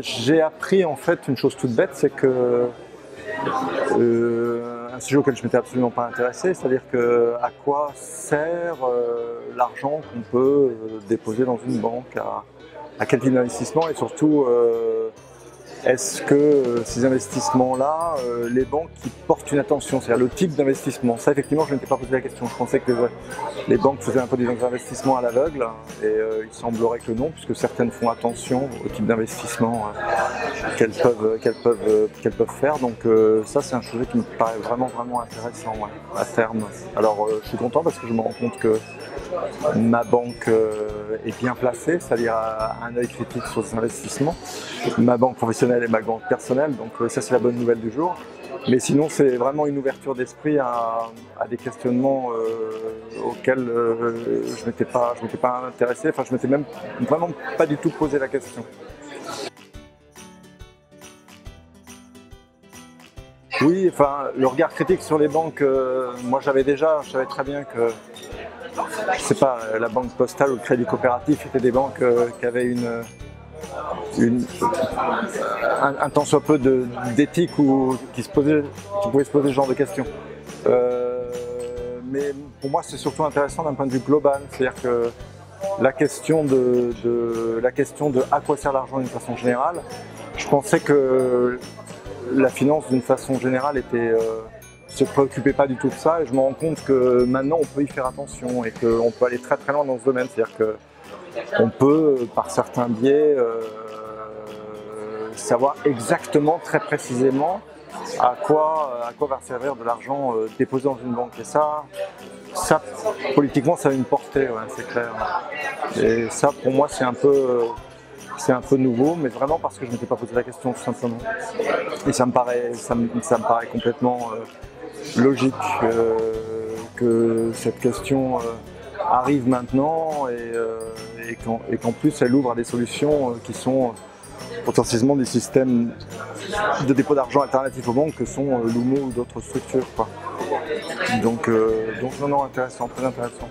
J'ai appris en fait une chose toute bête, c'est que un sujet auquel je m'étais absolument pas intéressé, c'est-à-dire que à quoi sert l'argent qu'on peut déposer dans une banque, à quel type d'investissement et surtout est-ce que ces investissements-là, les banques qui portent une attention, c'est-à-dire le type d'investissement, ça effectivement je ne m'étais pas posé la question, je pensais que les banques faisaient un peu des investissements à l'aveugle et il semblerait que non, puisque certaines font attention au type d'investissement qu'elles peuvent faire, donc ça c'est un sujet qui me paraît vraiment intéressant à terme. Alors je suis content parce que je me rends compte que ma banque est bien placée, c'est-à-dire à un œil critique sur ces investissements, ma banque professionnelle et ma banque personnelle, donc ça c'est la bonne nouvelle du jour. Mais sinon c'est vraiment une ouverture d'esprit à des questionnements auxquels je m'étais pas intéressé, enfin je m'étais même vraiment pas du tout posé la question. Oui, enfin le regard critique sur les banques, moi je savais très bien que je sais pas, la banque postale ou le crédit coopératif étaient des banques qui avaient un tant soit peu d'éthique ou qui pouvaient se poser ce genre de questions. Mais pour moi, c'est surtout intéressant d'un point de vue global, c'est-à-dire que la question de à quoi sert l'argent d'une façon générale, je pensais que la finance d'une façon générale se préoccupait pas du tout de ça et je me rends compte que maintenant on peut y faire attention et qu'on peut aller très loin dans ce domaine, c'est-à-dire qu'on peut par certains biais savoir exactement, très précisément à quoi va servir de l'argent déposé dans une banque et ça politiquement ça a une portée, ouais, c'est clair. Et ça pour moi c'est un peu nouveau, mais vraiment parce que je ne m'étais pas posé la question tout simplement. Et ça me paraît complètement logique que cette question arrive maintenant et qu'en plus elle ouvre à des solutions qui sont potentiellement des systèmes de dépôt d'argent alternatifs aux banques que sont Lumo ou d'autres structures, quoi. Donc non, intéressant, très intéressant.